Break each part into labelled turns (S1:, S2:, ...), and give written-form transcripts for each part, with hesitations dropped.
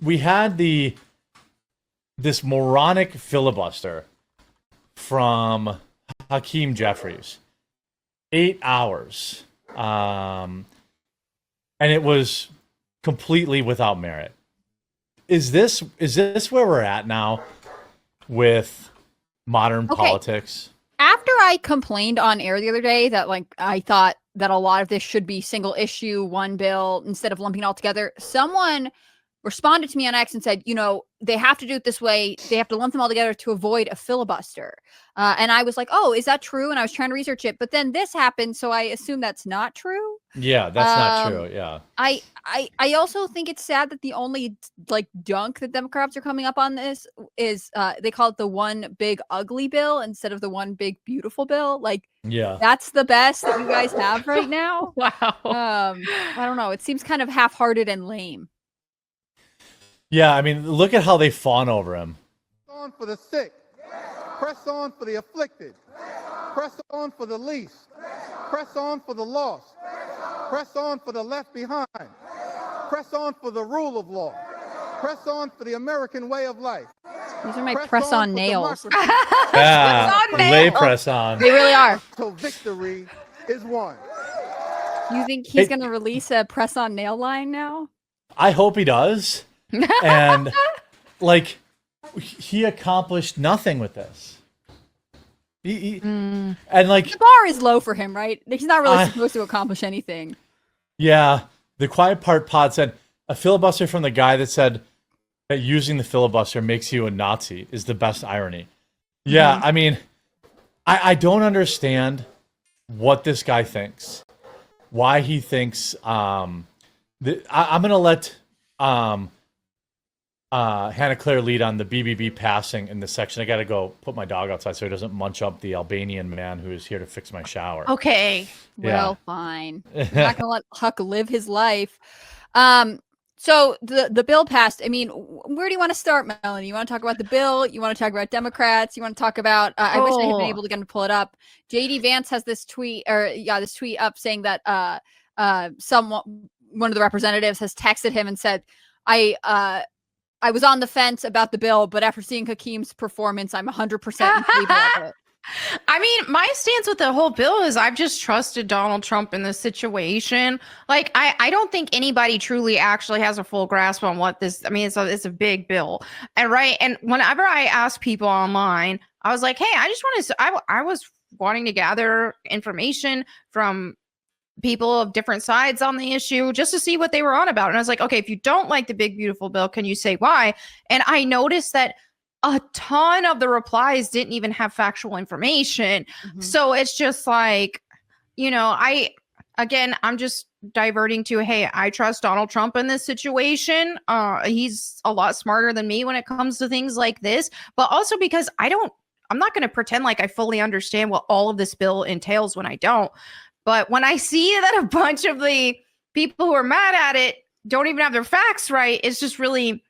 S1: we had this moronic filibuster from Hakeem Jeffries, 8 hours, and it was completely without merit. Is this where we're at now with modern politics?
S2: After I complained on air the other day that I thought that a lot of this should be single issue, one bill instead of lumping it all together, someone responded to me on X and said, they have to do it this way. They have to lump them all together to avoid a filibuster. And I was like, oh, is that true? And I was trying to research it, but then this happened. So I assume that's not true.
S1: Yeah, that's not true. Yeah.
S2: I also think it's sad that the only dunk that Democrats are coming up on this is they call it the one big ugly bill instead of the one big beautiful bill.
S1: Yeah,
S2: that's the best that you guys have right now.
S3: Wow.
S2: I don't know. It seems kind of half-hearted and lame.
S1: Yeah, I mean, look at how they fawn over him.
S4: Press on for the sick. Press on for the afflicted. Press on for the least. Press on for the lost. Press on for the left behind. Press on for the rule of law. Press on for the American way of life.
S2: These are my press-on nails.
S1: Yeah, lay press on.
S2: They really are.
S4: So victory is won.
S2: You think he's going to release a press-on nail line now?
S1: I hope he does. And he accomplished nothing with this. And
S2: the bar is low for him, right? He's not really supposed to accomplish anything.
S1: Yeah, the Quiet Part Pod said a filibuster from the guy that said that using the filibuster makes you a Nazi is the best irony. Yeah, I mean, I don't understand what this guy thinks. Why he thinks I'm gonna let Hannah Claire lead on the BBB passing in this section. I got to go put my dog outside so he doesn't munch up the Albanian man who is here to fix my shower.
S3: Okay.
S2: Well, fine. I'm not going to let Huck live his life. So the bill passed. I mean, where do you want to start, Melonie? You want to talk about the bill? You want to talk about Democrats? You want to talk about? I wish I had been able to pull it up. JD Vance has this tweet, this tweet up saying that one of the representatives has texted him and said, I was on the fence about the bill, but after seeing Hakeem's performance, I'm 100% in favor of it.
S3: I mean, my stance with the whole bill is I've just trusted Donald Trump in this situation. I don't think anybody truly actually has a full grasp on what this, I mean, it's a big bill. And whenever I ask people online, I was like, hey, I was wanting to gather information from people of different sides on the issue just to see what they were on about. And I was like, okay, if you don't like the big, beautiful bill, can you say why? And I noticed that a ton of the replies didn't even have factual information. So it's just I'm just diverting to, hey, I trust Donald Trump in this situation. He's a lot smarter than me when it comes to things like this, but also because I'm not going to pretend like I fully understand what all of this bill entails when I don't. But when I see that a bunch of the people who are mad at it don't even have their facts right, it's just really,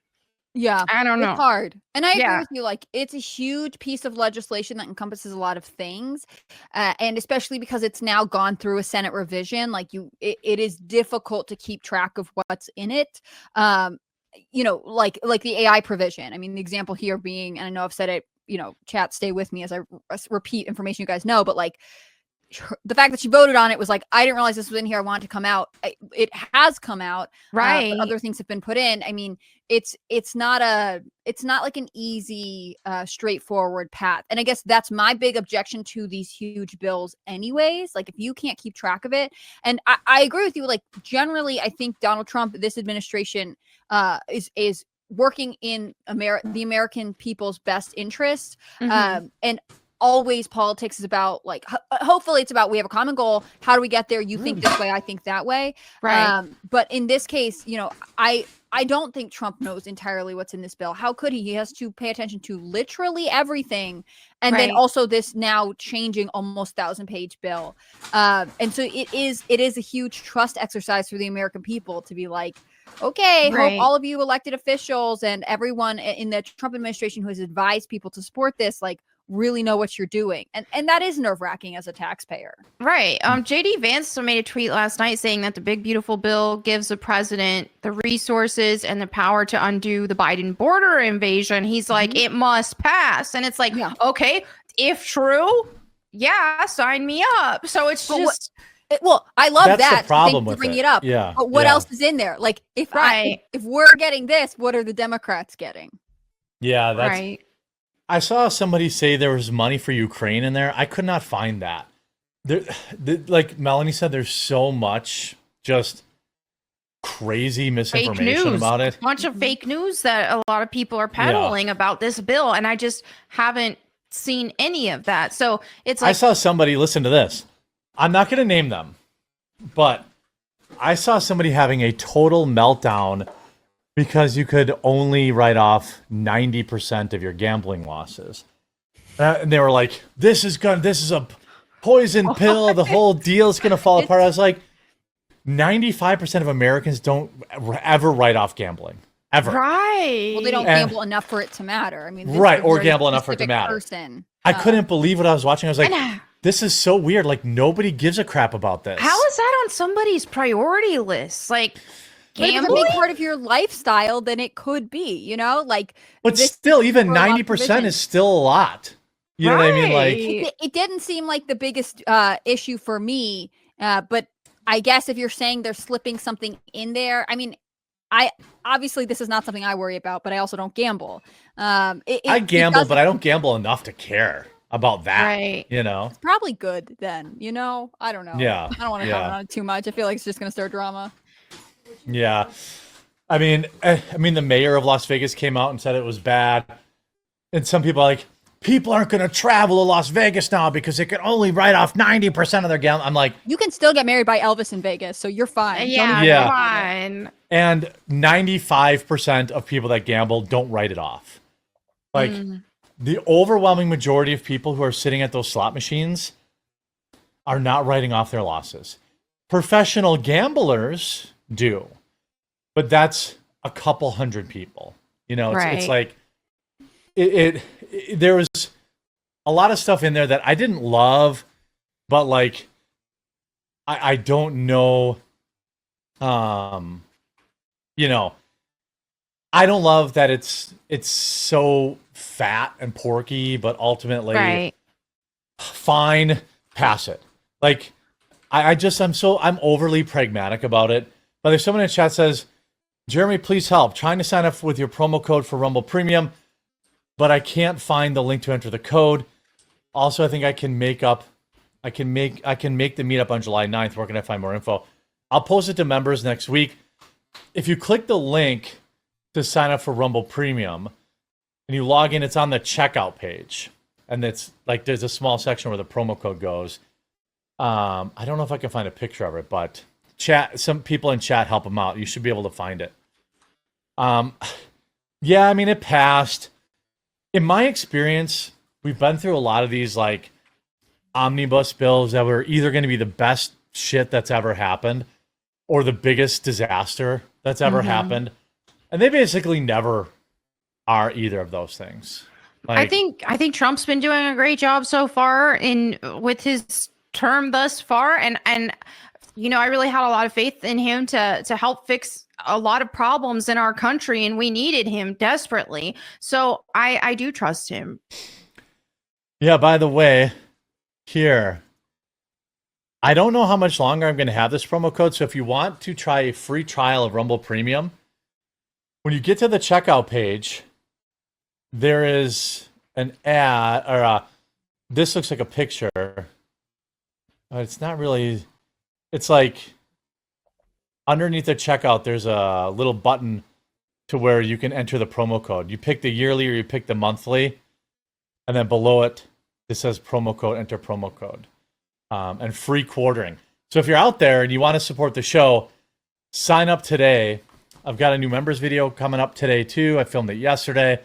S3: I don't know.
S2: It's hard. And I agree with you. It's a huge piece of legislation that encompasses a lot of things. And especially because it's now gone through a Senate revision, it is difficult to keep track of what's in it. Like the AI provision. I mean, the example here being, and I know I've said it, chat, stay with me as I repeat information you guys know, but the fact that she voted on it was I didn't realize this was in here. I want it to come out. It has come out,
S3: right?
S2: But other things have been put in. I mean, it's not like an easy, straightforward path. And I guess that's my big objection to these huge bills, anyways. If you can't keep track of it, and I agree with you. Generally, I think Donald Trump, this administration, is working in the American people's best interest, and always politics is about hopefully it's about we have a common goal. How do we get there? You think this way, I think that way.
S3: Right.
S2: But in this case, I don't think Trump knows entirely what's in this bill. How could he? He has to pay attention to literally everything. And then also this now changing almost 1,000-page bill. And so it is a huge trust exercise for the American people to be okay, hope all of you elected officials and everyone in the Trump administration who has advised people to support this, really know what you're doing. And that is nerve-wracking as a taxpayer.
S3: Right. JD Vance made a tweet last night saying that the big beautiful bill gives the president the resources and the power to undo the Biden border invasion. He's like, it must pass. And it's like, okay, if true, yeah, sign me up. So it's just
S2: well, I love
S1: That's
S2: that
S1: the problem
S2: to
S1: with
S2: bring
S1: it.
S2: it up.
S1: Yeah.
S2: But what
S1: yeah.
S2: else is in there? Like if
S3: Right.
S2: we're getting this, what are the Democrats getting?
S1: Yeah, that's
S3: right.
S1: I saw somebody say there was money for Ukraine in there. I could not find that. Like Melonie said, there's so much just crazy misinformation about it.
S3: A bunch of fake news that a lot of people are peddling about this bill, and I just haven't seen any of that. So it's like
S1: I saw somebody, listen to this. I'm not going to name them, but I saw somebody having a total meltdown because you could only write off 90% of your gambling losses. And they were like, this is a poison pill. The whole deal's going to fall apart. I was like, 95% of Americans don't ever write off gambling. Ever.
S3: right.
S2: Well, they don't gamble enough for it to matter. I mean, this
S1: Right,
S2: is a
S1: or
S2: very
S1: gamble enough for it to
S2: specific
S1: matter.
S2: Person.
S1: I couldn't believe what I was watching. I was like,
S3: And,
S1: this is so weird. Like, nobody gives a crap about this.
S3: how is that on somebody's priority list? Like
S2: But if it's a
S3: gambling?
S2: big part of your lifestyle, then it could be, you know, like.
S1: But
S2: this
S1: still, even
S2: for a lot of
S1: 90%
S2: provisions.
S1: is still a lot. You know what I mean? Like,
S2: It didn't seem like the biggest issue for me, but I guess if you're saying they're slipping something in there, I mean, obviously this is not something I worry about, but I also don't gamble.
S1: I gamble, but I don't gamble enough to care about that.
S3: Right.
S1: You know?
S2: It's probably good then, you know? I don't know.
S1: Yeah,
S2: I don't want to
S1: yeah.
S2: comment on it too much. I feel like it's just going to start drama.
S1: Yeah. I mean, the mayor of Las Vegas came out and said it was bad. And some people are like, people aren't going to travel to Las Vegas now because they can only write off 90% of their gambling. I'm like,
S2: You can still get married by Elvis in Vegas, so you're fine. Don't
S3: Yeah,
S2: even
S1: Yeah.
S3: come on.
S1: and 95% of people that gamble don't write it off. Like, the overwhelming majority of people who are sitting at those slot machines are not writing off their losses. Professional gamblers do, but that's a couple hundred people. You know, it's
S3: Right.
S1: like there was a lot of stuff in there that I didn't love, but like I don't know. You know, I don't love that it's so fat and porky, but ultimately
S3: Right.
S1: fine, pass it. Like I'm overly pragmatic about it. But if someone in chat says, Jeremy, please help, trying to sign up with your promo code for Rumble Premium, but I can't find the link to enter the code. Also, I think I can make the meetup on July 9th. Where can I find more info? I'll post it to members next week. If you click the link to sign up for Rumble Premium and you log in, it's on the checkout page. And it's like there's a small section where the promo code goes. I don't know if I can find a picture of it, but some people in chat help them out. You should be able to find it. Yeah, I mean, it passed. In my experience, we've been through a lot of these like omnibus bills that were either going to be the best shit that's ever happened or the biggest disaster that's ever happened. And they basically never are either of those things.
S3: I think Trump's been doing a great job so far with his term thus far, and you know, I really had a lot of faith in him to help fix a lot of problems in our country, and we needed him desperately. So I do trust him.
S1: Yeah, by the way, here, I don't know how much longer I'm going to have this promo code. So if you want to try a free trial of Rumble Premium, when you get to the checkout page, there is an ad, or this looks like a picture. It's not really, it's like underneath the checkout, there's a little button to where you can enter the promo code. You pick the yearly or you pick the monthly, and then below it, it says promo code, enter promo code, and free quartering. So if you're out there and you want to support the show, sign up today. I've got a new members video coming up today too. I filmed it yesterday.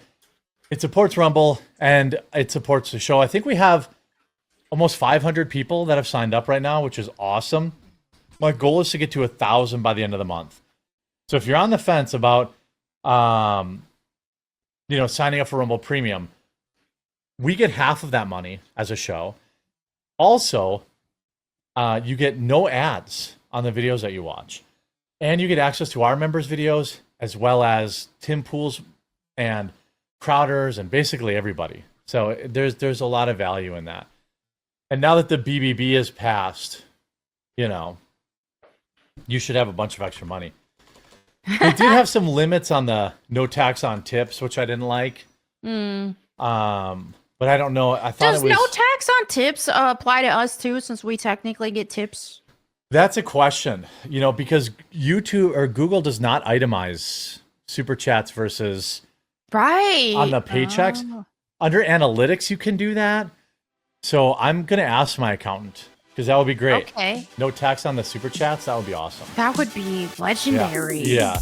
S1: It supports Rumble and it supports the show. I think we have almost 500 people that have signed up right now, which is awesome. My goal is to get to 1,000 by the end of the month. So if you're on the fence about, signing up for Rumble Premium, we get half of that money as a show. Also, you get no ads on the videos that you watch. And you get access to our members' videos, as well as Tim Pool's and Crowder's and basically everybody. So there's a lot of value in that. And now that the BBB is passed, you know, you should have a bunch of extra money. They did have some limits on the no tax on tips, which I didn't like. But I don't know. I thought
S3: Does
S1: it was
S3: no tax on tips apply to us too, since we technically get tips?
S1: That's a question, you know, because YouTube or Google does not itemize super chats versus
S3: Right.
S1: on the paychecks.
S2: Oh.
S1: Under analytics, you can do that. So I'm gonna ask my accountant because that would be great.
S3: Okay.
S1: No tax on the super chats. That would be awesome.
S3: That would be legendary.
S1: Yeah.